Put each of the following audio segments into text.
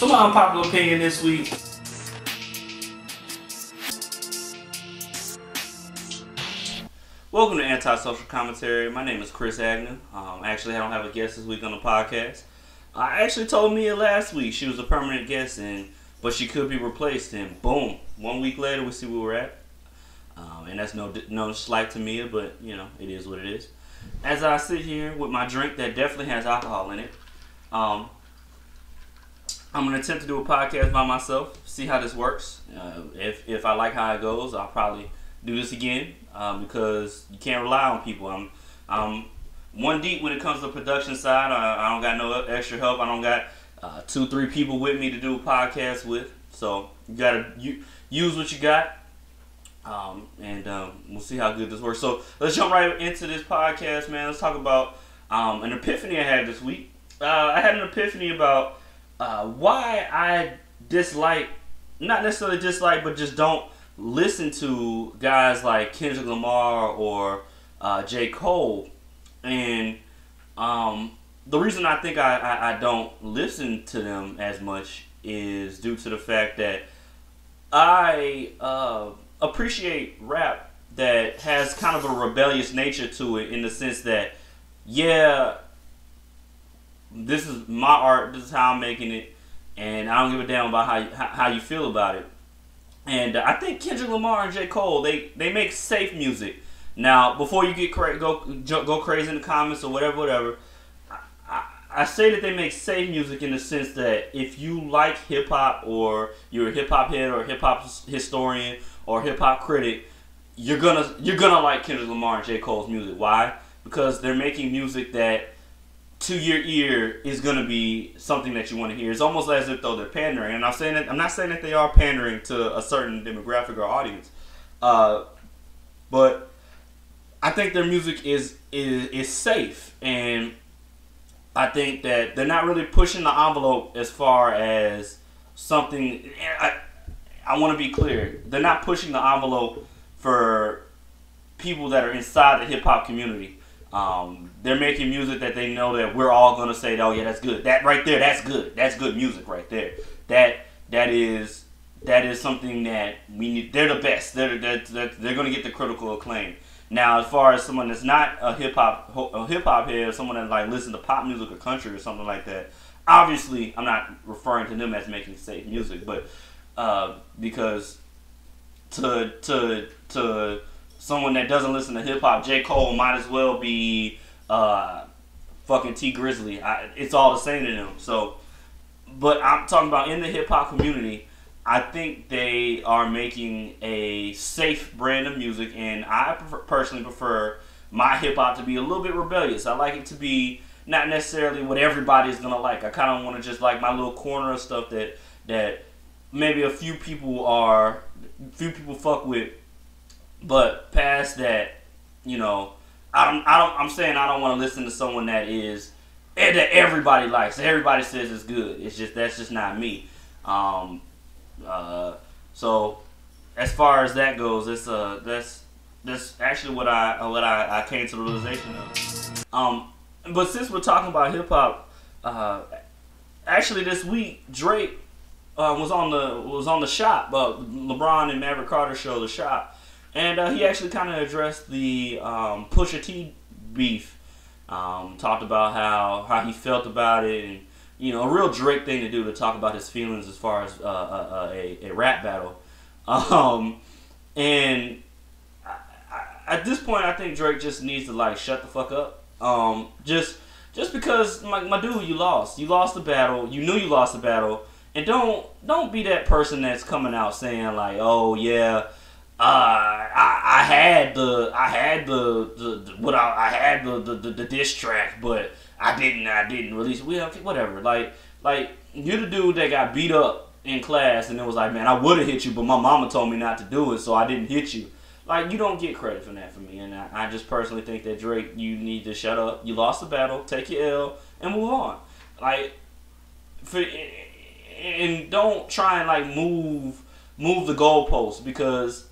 So my unpopular opinion this week. Welcome to Antisocial Commentary. My name is Chris Agnew. Actually, I don't have a guest this week on the podcast. I actually told Mia last week she was a permanent guest, but she could be replaced. And boom, 1 week later, we see where we're at. And that's no slight to Mia, but you know, it is what it is. As I sit here with my drink that definitely has alcohol in it, I'm going to attempt to do a podcast by myself, see how this works. If I like how it goes, I'll probably do this again because you can't rely on people. I'm one deep when it comes to the production side. I don't got no extra help. I don't got 2-3 people with me to do a podcast with. So you got to use what you got. And we'll see how good this works. So let's jump right into this podcast, man. Let's talk about an epiphany I had this week. I had an epiphany about why I dislike, not necessarily dislike, but just don't listen to guys like Kendrick Lamar or J. Cole. And the reason I think I don't listen to them as much is due to the fact that I appreciate rap that has kind of a rebellious nature to it, in the sense that, yeah, this is my art, this is how I'm making it, and I don't give a damn about how you feel about it. And I think Kendrick Lamar and J. Cole, they make safe music. Now, before you get go crazy in the comments or whatever, I say that they make safe music in the sense that if you like hip hop, or you're a hip hop head or a hip hop historian or hip hop critic, you're gonna like Kendrick Lamar and J. Cole's music. Why? Because they're making music that to your ear is gonna be something that you want to hear. It's almost as if though they're pandering, and I'm not saying that they are pandering to a certain demographic or audience, but I think their music is safe, and I think that they're not really pushing the envelope as far as something. I want to be clear. They're not pushing the envelope for people that are inside the hip hop community. They're making music that they know that we're all gonna say, "Oh yeah, that's good. That right there, that's good. That's good music right there. That is something that we need. They're the best. They're gonna get the critical acclaim." Now, as far as someone that's not a hip hop head, someone that like listen to pop music or country or something like that, obviously I'm not referring to them as making safe music, but because to someone that doesn't listen to hip hop, J. Cole might as well be fucking T Grizzly. It's all the same to them. So, but I'm talking about in the hip hop community, I think they are making a safe brand of music, and I personally prefer my hip hop to be a little bit rebellious. I like it to be not necessarily what everybody's gonna like. I kind of want to just like my little corner of stuff that maybe a few people fuck with, but past that, you know, I'm saying I don't want to listen to someone that everybody likes, everybody says it's good. That's just not me. So as far as that goes, that's actually what I came to the realization of. But since we're talking about hip hop, actually this week Drake was on the Shop, LeBron and Maverick Carter show, The Shop, and he actually kind of addressed the Pusha T beef. Talked about how he felt about it, and you know, a real Drake thing to do, to talk about his feelings as far as a rap battle. And at this point, I think Drake just needs to like shut the fuck up. Just because, my dude, you lost the battle. You knew you lost the battle, and don't be that person that's coming out saying like, oh yeah, I had the diss track, but I didn't release it. Whatever. Like you're the dude that got beat up in class, and it was like, man, I would have hit you, but my mama told me not to do it, so I didn't hit you. Like, you don't get credit for that for me, and I just personally think that Drake, you need to shut up. You lost the battle, take your L, and move on. Like, and don't try and like move the goalposts, because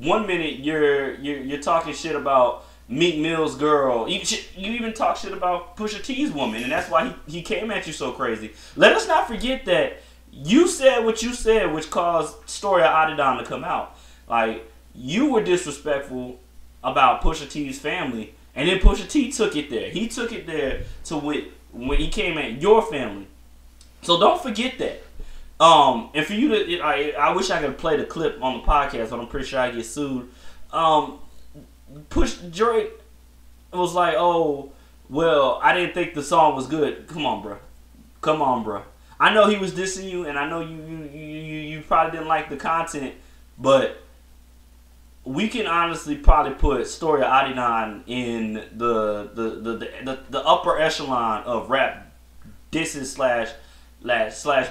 1 minute you're talking shit about Meek Mill's girl. You even talk shit about Pusha T's woman, and that's why he came at you so crazy. Let us not forget that you said what you said, which caused Story of Adidon to come out. Like, you were disrespectful about Pusha T's family, and then Pusha T took it there. He took it there to when he came at your family. So don't forget that. And for you to, I wish I could play the clip on the podcast, but I'm pretty sure I get sued. Drake was like, oh, well, I didn't think the song was good. Come on, bro. I know he was dissing you, and I know you probably didn't like the content, but we can honestly probably put Story of Adidon in the upper echelon of rap disses slash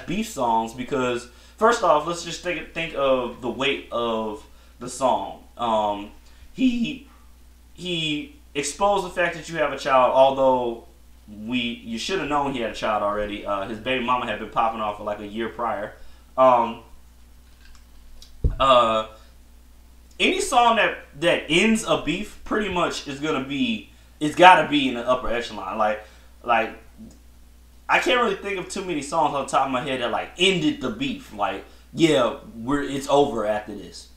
beef songs, because first off, let's just think of the weight of the song. He exposed the fact that you have a child, although you should have known he had a child already. His baby mama had been popping off for like a year prior. Any song that ends a beef pretty much it's gotta be in the upper echelon. Like I can't really think of too many songs on the top of my head that like ended the beef. Like, yeah, it's over after this.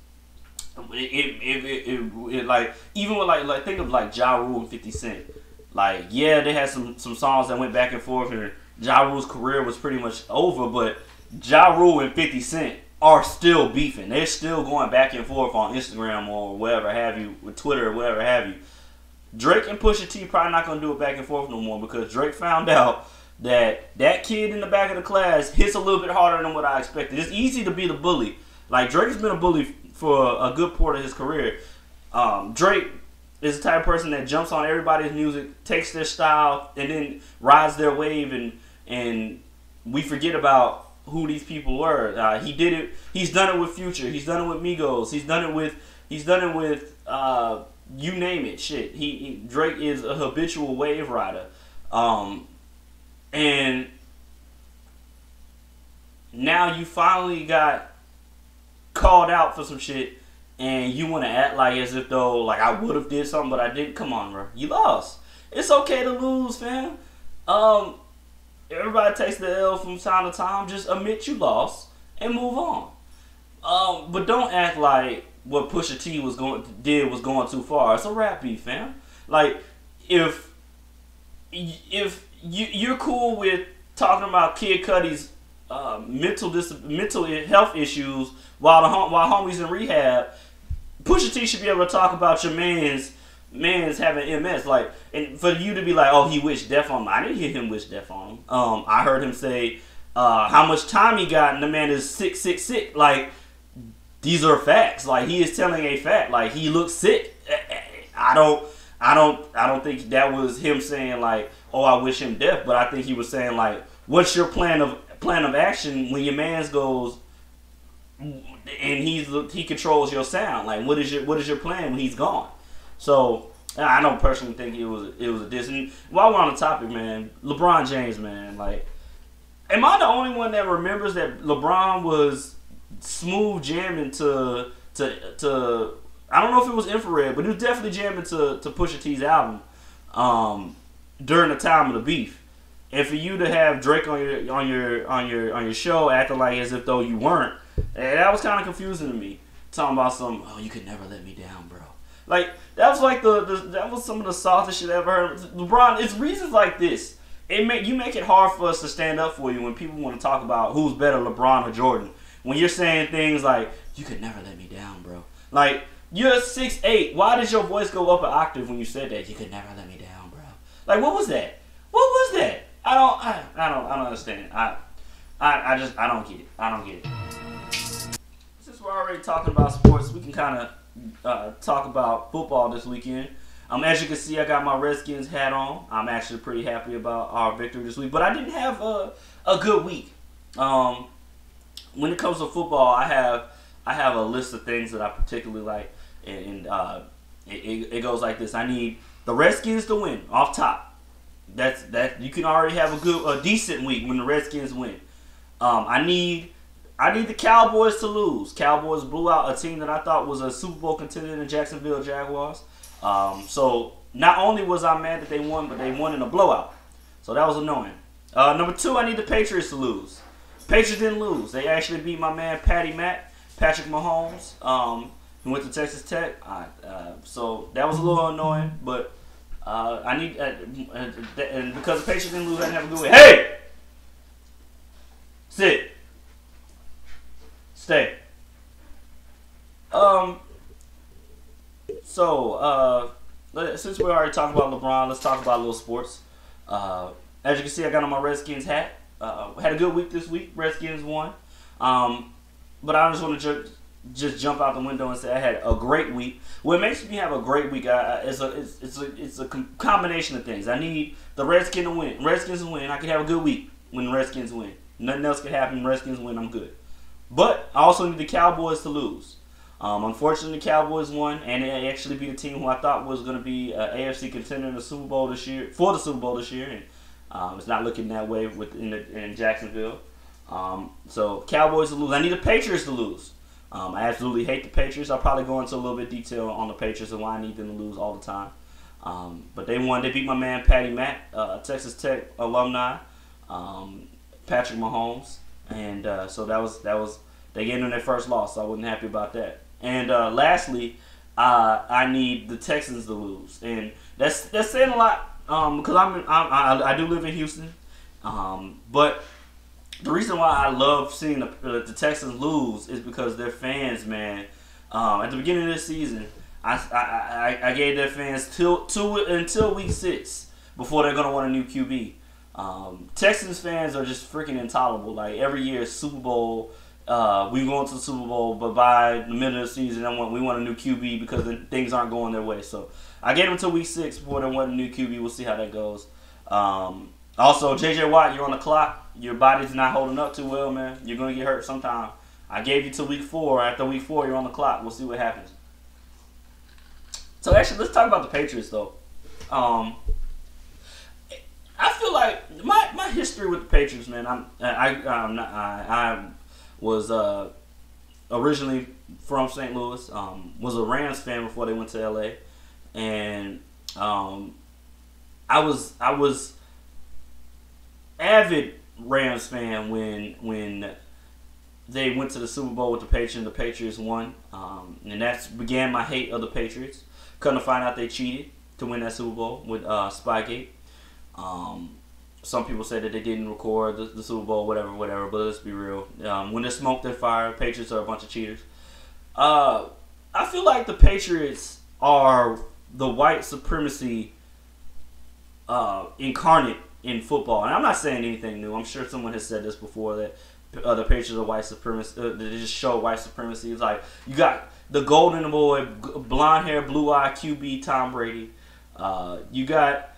It like, even with like think of like Ja Rule and 50 Cent. Like, yeah, they had some songs that went back and forth, and Ja Rule's career was pretty much over, but Ja Rule and 50 Cent are still beefing. They're still going back and forth on Instagram or whatever have you, with Twitter or whatever have you. Drake and Pusha T probably not going to do it back and forth no more, because Drake found out that kid in the back of the class hits a little bit harder than what I expected. It's easy to be the bully. Like, Drake has been a bully for a good part of his career. Drake is the type of person that jumps on everybody's music, takes their style, and then rides their wave, and we forget about who these people were. He did it. He's done it with Future. He's done it with Migos. He's done it with you name it. Shit. Drake is a habitual wave rider. And now you finally got called out for some shit, and you want to act like as if though like I would have did something, but I didn't. Come on, bro. You lost. It's okay to lose, fam. Everybody takes the L from time to time. Just admit you lost and move on. But don't act like what Pusha T was going too far. It's a rap beef, fam. Like, if you're cool with talking about Kid Cudi's mental health issues while homies in rehab, Pusha T should be able to talk about your man's having MS. Like, and for you to be like, oh, he wished death on him. I didn't hear him wish death on him. I heard him say how much time he got, and the man is sick. Like, these are facts. Like, he is telling a fact. Like, he looks sick. I don't think that was him saying like, oh, I wish him death. But I think he was saying like, what's your plan of action when your man's goes and he controls your sound? Like, what is your plan when he's gone? So I don't personally think it was a diss. And while we're on the topic, man, LeBron James, man, like, am I the only one that remembers that LeBron was smooth jamming to I don't know if it was Infrared, but he was definitely jamming to Pusha T's album during the time of the beef. And for you to have Drake on your show acting like as if though you weren't, that was kind of confusing to me. Talking about you could never let me down, bro. Like, that was like that was some of the softest shit I ever heard. LeBron, it's reasons like this. You make it hard for us to stand up for you when people want to talk about who's better, LeBron or Jordan. When you're saying things like, you could never let me down, bro. Like, you're 6'8". Why did your voice go up an octave when you said that? You could never let me down, bro. Like, what was that? What was that? I don't understand. I don't get it. I don't get it. Since we're already talking about sports, we can kind of talk about football this weekend. As you can see, I got my Redskins hat on. I'm actually pretty happy about our victory this week, but I didn't have a good week. When it comes to football, I have a list of things that I particularly like, and it goes like this. I need the Redskins to win off top. That you can already have a decent week when the Redskins win. I need the Cowboys to lose. Cowboys blew out a team that I thought was a Super Bowl contender in the Jacksonville Jaguars. So not only was I mad that they won, but they won in a blowout. So that was annoying. Number 2, I need the Patriots to lose. Patriots didn't lose. They actually beat my man Patrick Mahomes. He went to Texas Tech. So that was a little annoying, but I need and because the Patriots didn't lose, I didn't have a good way. Hey, sit, stay. So since we already talked about LeBron, let's talk about a little sports. As you can see, I got on my Redskins hat. Had a good week this week. Redskins won. But I just want to just jump out the window and say I had a great week. What makes me have a great week it's a combination of things. I need the Redskins to win. Redskins to win. I can have a good week when the Redskins win. Nothing else can happen. Redskins win. I'm good. But I also need the Cowboys to lose. Unfortunately, the Cowboys won, and they actually beat a team who I thought was going to be an AFC contender in the Super Bowl this year. And it's not looking that way in Jacksonville. So Cowboys to lose. I need the Patriots to lose. I absolutely hate the Patriots. I'll probably go into a little bit of detail on the Patriots and why I need them to lose all the time. But they won. They beat my man Patty Mack, Texas Tech alumni, Patrick Mahomes, and so that was they gave them their first loss. So I wasn't happy about that. And lastly, I need the Texans to lose, and that's saying a lot because I do live in Houston, but the reason why I love seeing the Texans lose is because their fans, man. At the beginning of this season, I gave their fans until week 6 before they're gonna want a new QB. Texans fans are just freaking intolerable. Like every year, Super Bowl. We go into the Super Bowl, but by the middle of the season, we want a new QB because things aren't going their way. So I gave them until week 6 before they want a new QB. We'll see how that goes. Also, J.J. Watt, you're on the clock. Your body's not holding up too well, man. You're going to get hurt sometime. I gave you till week 4. After week 4, you're on the clock. We'll see what happens. So actually, let's talk about the Patriots, though. I feel like my history with the Patriots, man. I was originally from St. Louis. Was a Rams fan before they went to L.A. And I was avid Rams fan when they went to the Super Bowl with the Patriots and the Patriots won. And that began my hate of the Patriots. Come to find out they cheated to win that Super Bowl with Spygate. Some people say that they didn't record the Super Bowl, whatever, but let's be real. When there's smoke, there's fire. Patriots are a bunch of cheaters. I feel like the Patriots are the white supremacy incarnate in football. And I'm not saying anything new. I'm sure someone has said this before, that the Patriots are white supremacy. They just show white supremacy. It's like you got the golden boy, blonde hair, blue eye QB Tom Brady. You got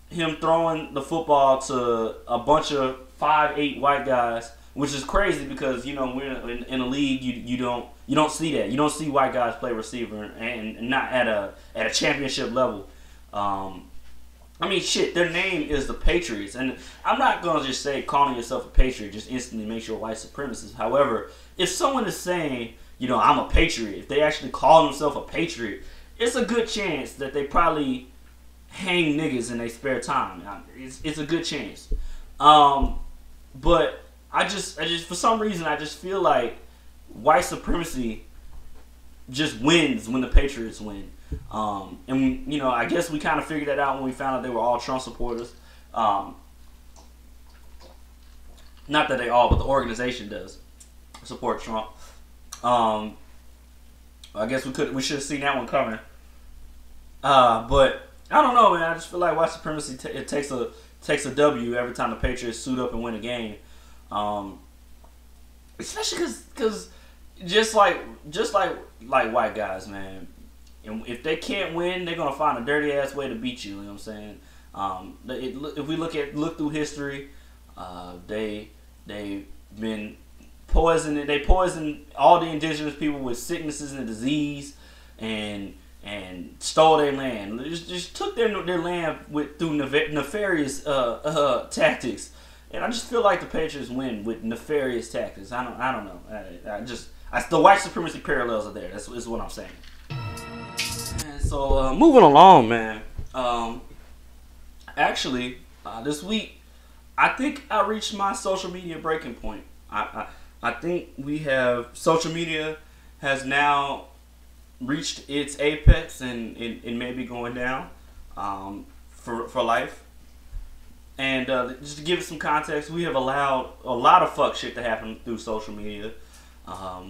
him throwing the football to a bunch of 5'8" white guys, which is crazy because we're in a league you don't see that. You don't see white guys play receiver and not at a championship level. I mean, shit, their name is the Patriots, and I'm not gonna just say calling yourself a Patriot just instantly makes you a white supremacist. However, if someone is saying, I'm a Patriot, if they actually call themselves a Patriot, it's a good chance that they probably hang niggas in their spare time. It's a good chance. But I just for some reason I just feel like white supremacy just wins when the Patriots win. And I guess we kind of figured that out when we found out they were all Trump supporters. Not that they all, but the organization does support Trump. I guess we should have seen that one coming. But I don't know, man. I just feel like white supremacy it takes a W every time the Patriots suit up and win a game. Especially because just like white guys, man. And if they can't win, they're gonna find a dirty ass way to beat you. You know what I'm saying? If we look through history, they've been poisoning. They poisoned all the indigenous people with sicknesses and disease, and stole their land. Just took their land through nefarious tactics. And I just feel like the Patriots win with nefarious tactics. I don't know. The white supremacy parallels are there. That's what I'm saying. So moving along, man. Actually, this week, I think I reached my social media breaking point. I think social media has now reached its apex and maybe going down for life. And just to give it some context, we have allowed a lot of fuck shit to happen through social media.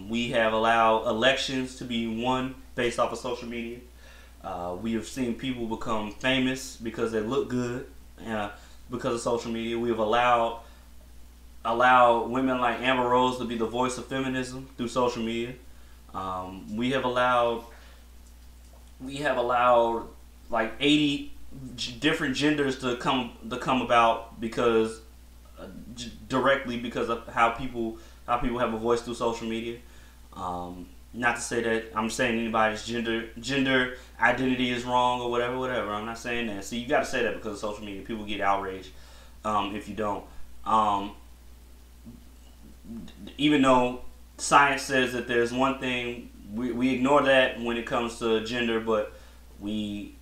We have allowed elections to be won based off of social media. We have seen people become famous because they look good because of social media. We have allowed women like Amber Rose to be the voice of feminism through social media. We have allowed like 80 different genders to come about because directly because of how people have a voice through social media. Not to say that I'm saying anybody's gender identity is wrong or whatever. I'm not saying that. See, you got to say that because of social media. People get outraged if you don't. Even though science says that there's one thing, we ignore that when it comes to gender, but we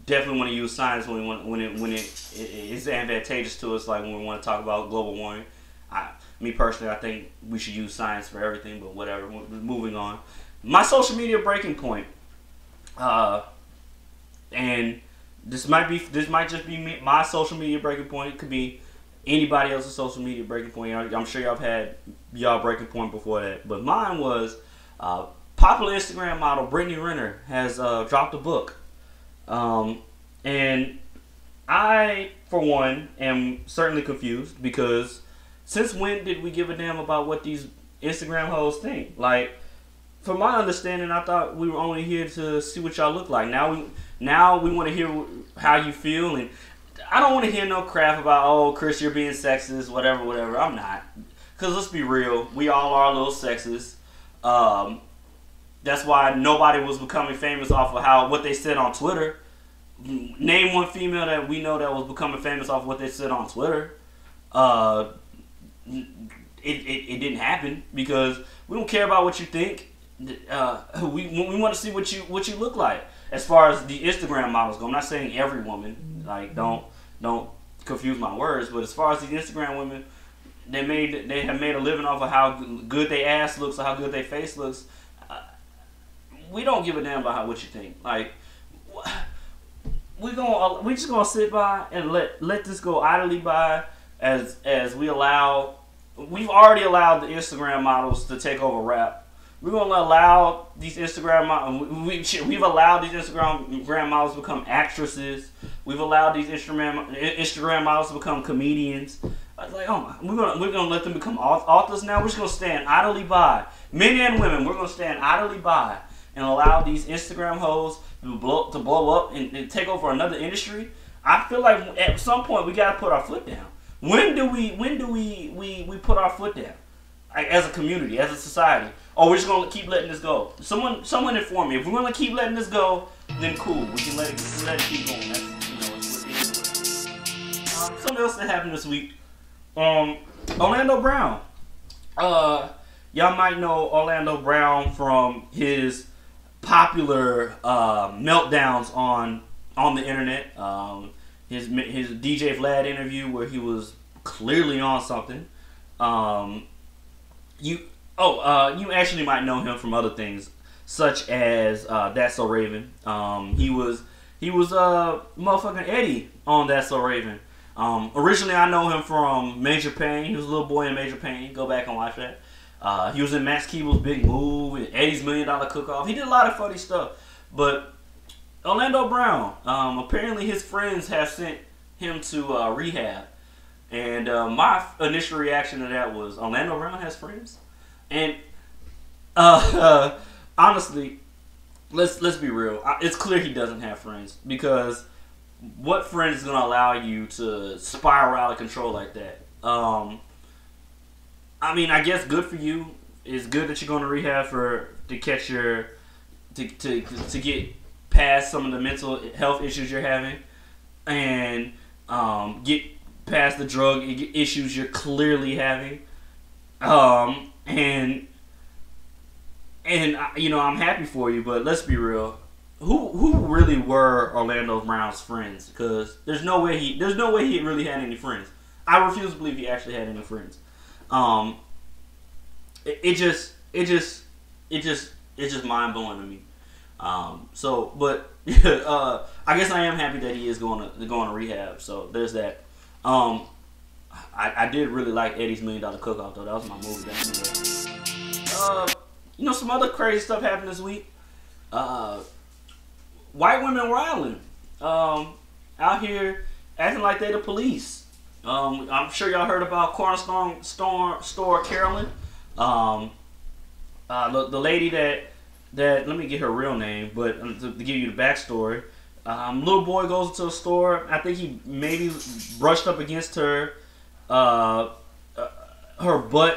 definitely want to use science when it is advantageous to us, like when we want to talk about global warming. Me personally, I think we should use science for everything, but whatever. Moving on. My social media breaking point, and this might just be my social media breaking point. It could be anybody else's social media breaking point. I'm sure y'all have had y'all breaking point before that, but mine was popular Instagram model Brittany Renner has dropped a book. And I, for one, am certainly confused because since when did we give a damn about what these Instagram hoes think? Like, from my understanding, I thought we were only here to see what y'all look like. Now we want to hear how you feel, and I don't want to hear no crap about, oh, Chris, you're being sexist, whatever. I'm not. Because let's be real, we all are a little sexist. That's why nobody was becoming famous off of what they said on Twitter. Name one female that we know that was becoming famous off what they said on Twitter. It didn't happen because we don't care about what you think. We want to see what you look like. As far as the Instagram models go, I'm not saying every woman. Like, don't confuse my words. But as far as the Instagram women, they have made a living off of how good their ass looks or how good their face looks. We don't give a damn about what you think. Like, we just gonna sit by and let this go idly by as we've already allowed the Instagram models to take over rap. We're gonna allow these Instagram models. We've allowed these Instagram models to become actresses. We've allowed these Instagram models to become comedians. Like, oh my, we're gonna let them become authors now. We're just gonna stand idly by, men and women. We're gonna stand idly by and allow these Instagram hoes to blow up and take over another industry. I feel like at some point we gotta put our foot down. When do we put our foot down? Like, as a community, as a society? Or we're just gonna keep letting this go? Someone inform me. If we're gonna keep letting this go, then cool. We can let it keep going. That's, it's something else that happened this week. Orlando Brown. Y'all might know Orlando Brown from his popular meltdowns on the internet. His DJ Vlad interview where he was clearly on something. You actually might know him from other things, such as That's So Raven. He was motherfucking Eddie on That's So Raven. Originally I know him from Major Payne. He was a little boy in Major Payne. Go back and watch that. He was in Max Keeble's Big Move and Eddie's $1 Million Cook-Off. He did a lot of funny stuff. But Orlando Brown, apparently his friends have sent him to rehab. And my initial reaction to that was, Orlando Brown has friends? And honestly, let's be real. It's clear he doesn't have friends, because what friend is going to allow you to spiral out of control like that? I mean, I guess good for you. It's good that you're going to rehab to catch to get past some of the mental health issues you're having, and get past the drug issues you're clearly having. And you know, I'm happy for you, but let's be real. who really were Orlando Brown's friends? Because there's no way he really had any friends. I refuse to believe he actually had any friends. It's just mind blowing to me. But I guess I am happy that he is going to rehab. So there's that. I did really like Eddie's $1 Million Cook-Off though. That was my movie back in the day. Some other crazy stuff happened this week. White women wilding out here acting like they the police. I'm sure y'all heard about Cornerstone store Carolyn. The lady that let me get her real name, but to give you the backstory, little boy goes to a store. I think he maybe brushed up against her butt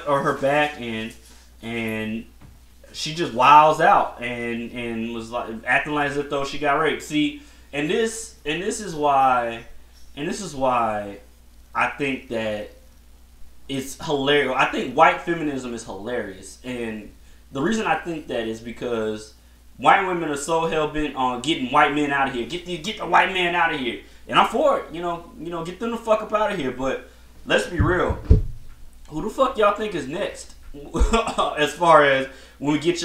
or her back, and she just wiles out and was like acting like as if though she got raped. See, and this is why I think that it's hilarious. I think white feminism is hilarious, and the reason I think that is because white women are so hell bent on getting white men out of here. Get the white man out of here, and I'm for it. Get them the fuck up out of here. But let's be real. Who the fuck y'all think is next? As far as when we get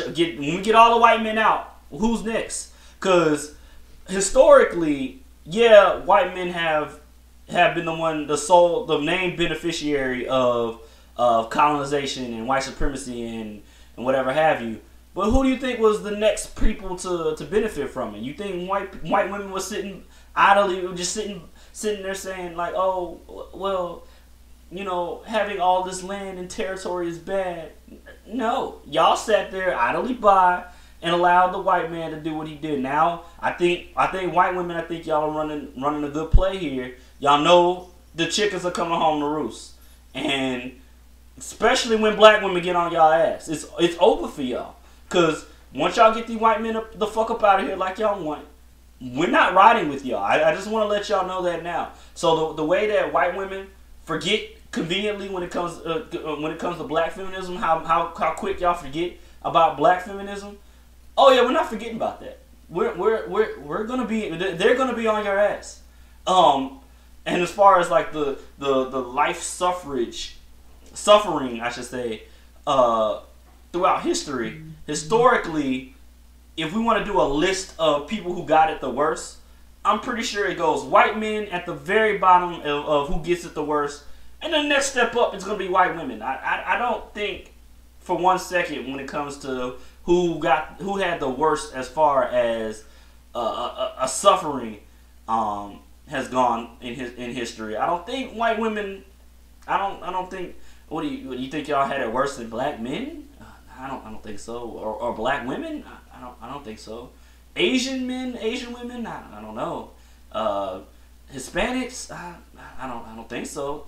all the white men out, who's next? Because historically, yeah, white men have been the main beneficiary of colonization and white supremacy and whatever have you. But who do you think was the next people to benefit from it? You think white women were sitting idly, just sitting there saying like, oh, well, having all this land and territory is bad? No, y'all sat there idly by and allowed the white man to do what he did. Now, I think white women, I think y'all are running a good play here. Y'all know the chickens are coming home to roost, and especially when black women get on y'all ass, it's over for y'all. Cause once y'all get these white men the fuck up out of here like y'all want, we're not riding with y'all. I just want to let y'all know that now. So the way that white women forget conveniently when it comes to black feminism, how quick y'all forget about black feminism. Oh yeah, we're not forgetting about that. We're gonna be, they're gonna be on your ass. And as far as like the life suffering, I should say, throughout history, historically, if we want to do a list of people who got it the worst, I'm pretty sure it goes white men at the very bottom of who gets it the worst, and the next step up is going to be white women. I don't think for 1 second when it comes to who had the worst as far as a suffering has gone in history. I don't think white women. I don't think. What do you think y'all had it worse than black men? I don't think so. Or black women? I don't think so. Asian men, Asian women? I don't know. Hispanics? I don't think so.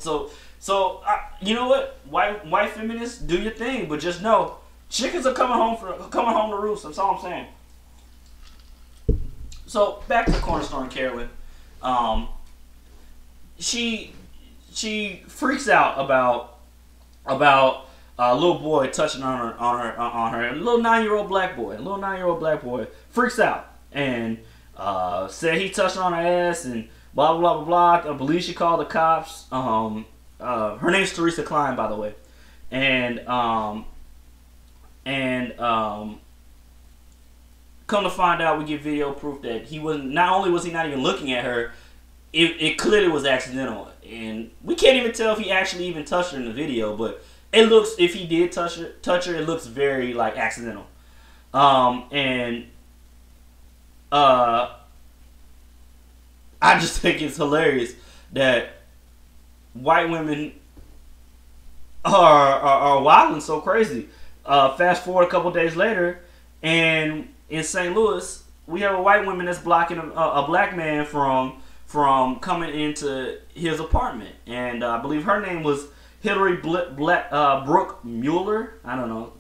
So you know what? White feminists, do your thing, but just know chickens are coming home to roost. That's all I'm saying. So back to Cornerstone Carolyn. She freaks out about a little boy touching on her. A little 9-year-old black boy freaks out and said he touched on her ass and blah blah blah blah. I believe she called the cops. Her name's Teresa Klein, by the way, and come to find out, we get video proof that he wasn't. Not only was he not even looking at her, it clearly was accidental, and we can't even tell if he actually even touched her in the video. But it looks, if he did touch her, it looks very like accidental. I just think it's hilarious that white women are wilding so crazy. Fast forward a couple days later, and in St. Louis, we have a white woman that's blocking a black man from coming into his apartment, and I believe her name was Hillary Brooke Mueller. I don't know.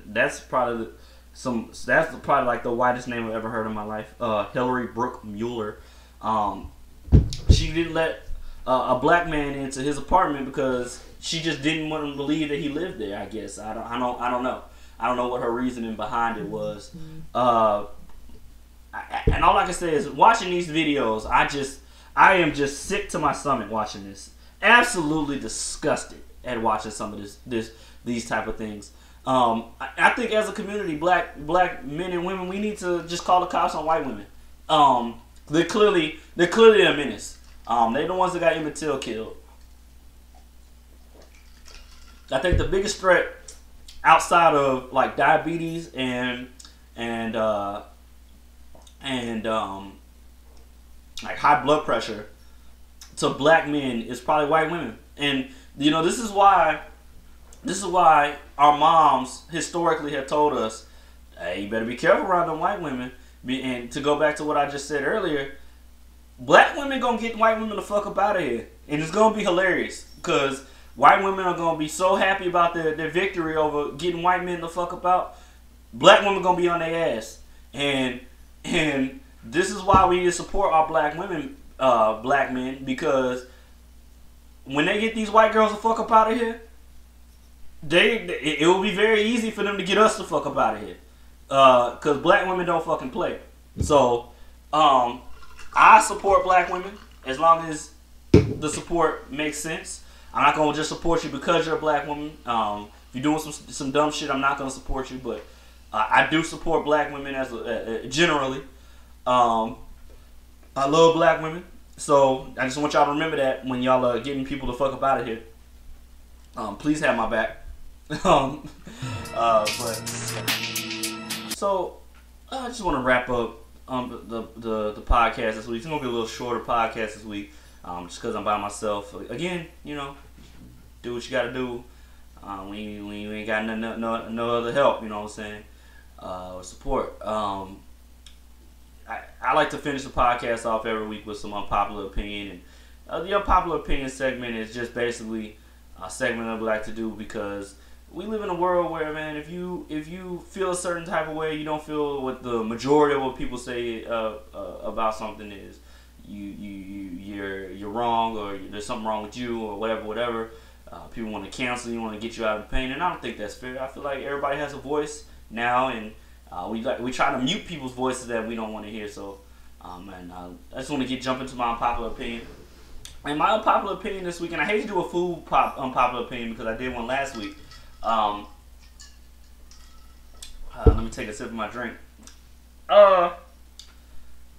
That's probably like the whitest name I've ever heard in my life. Hillary Brooke Mueller. She didn't let a black man into his apartment because she just didn't want him to believe that he lived there. I guess I don't know. I don't know what her reasoning behind it was. and all I can say is watching these videos, I am just sick to my stomach watching this. Absolutely disgusted at watching some of these type of things. I think as a community, black men and women, we need to just call the cops on white women. They're clearly a menace. They're the ones that got Emmett Till killed. I think the biggest threat outside of like diabetes and like high blood pressure to black men is probably white women. And you know, this is why our moms historically have told us, hey, you better be careful around them white women. And to go back to what I just said earlier, black women gonna get white women the fuck up out of here. And it's gonna be hilarious because white women are gonna be so happy about their victory over getting white men the fuck up out. Black women gonna be on their ass. And this is why we need to support our black women, black men, because when they get these white girls the fuck up out of here, it will be very easy for them to get us the fuck up out of here. Cause black women don't fucking play. So, I support black women as long as the support makes sense. I'm not gonna just support you because you're a black woman. If you're doing some dumb shit, I'm not gonna support you. But I do support black women as generally. I love black women, so I just want y'all to remember that when y'all are getting people the fuck up out of here. Please have my back. So I just want to wrap up the podcast this week. It's gonna be a little shorter podcast this week, just because I'm by myself. Again, you know, do what you gotta do. We ain't got no other help. You know what I'm saying? Or support. I like to finish the podcast off every week with some unpopular opinion, and the unpopular opinion segment is just basically a segment I like to do because we live in a world where, man, if you feel a certain type of way, you don't feel what the majority of what people say about something is, you're wrong, or there's something wrong with you, or whatever. People want to cancel you, want to get you out of pain, and I don't think that's fair. I feel like everybody has a voice now, and we try to mute people's voices that we don't want to hear. So, I just want to jump into my unpopular opinion. And my unpopular opinion this week, and I hate to do a food unpopular opinion because I did one last week. Let me take a sip of my drink.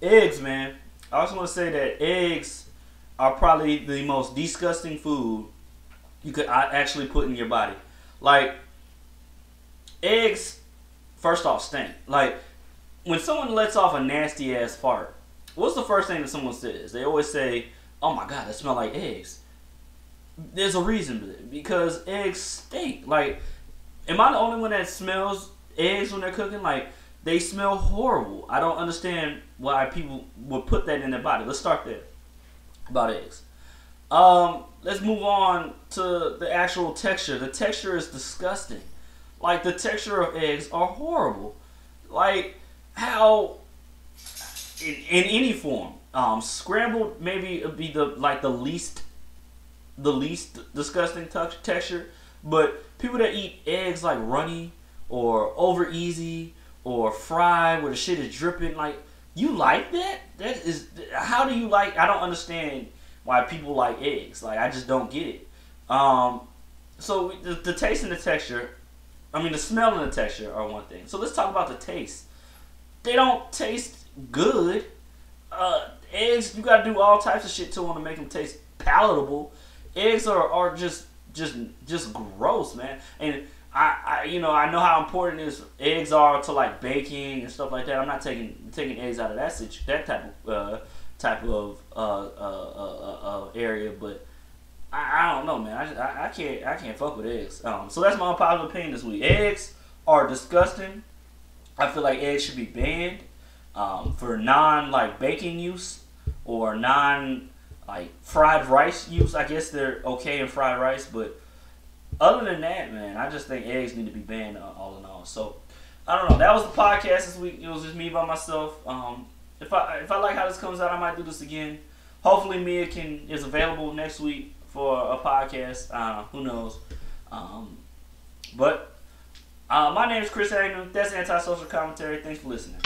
Eggs, man. I also want to say that eggs are probably the most disgusting food you could actually put in your body. Like, eggs, first off, stink. Like, when someone lets off a nasty ass fart, what's the first thing that someone says? They always say, "Oh my god, that smells like eggs." There's a reason for it, because eggs stink. Like, am I the only one that smells eggs when they're cooking? Like, they smell horrible. I don't understand why people would put that in their body. Let's start there about eggs. Let's move on to the actual texture. The texture is disgusting. Like, the texture of eggs are horrible. Like, how in any form, scrambled maybe it'd be the least disgusting texture, but people that eat eggs like runny or over easy or fried where the shit is dripping, like, you like that? That is, how do you like? I don't understand why people like eggs. Like, I just don't get it. So the taste and the texture, I mean, the smell and the texture are one thing. So let's talk about the taste. They don't taste good. Eggs, you gotta do all types of shit to them to make them taste palatable. Eggs are just gross, man. And I know how important eggs are to, like, baking and stuff like that. I'm not taking eggs out of that type of area, but I don't know, man. I can't fuck with eggs. So that's my unpopular opinion this week. Eggs are disgusting. I feel like eggs should be banned for non baking use or non fried rice use. I guess they're okay in fried rice, but other than that, man, I just think eggs need to be banned all in all. So I don't know. That was the podcast this week. It was just me by myself. If I like how this comes out, I might do this again. Hopefully Mia is available next week for a podcast. Who knows? But my name is Chris Agnew. That's Antisocial Commentary. Thanks for listening.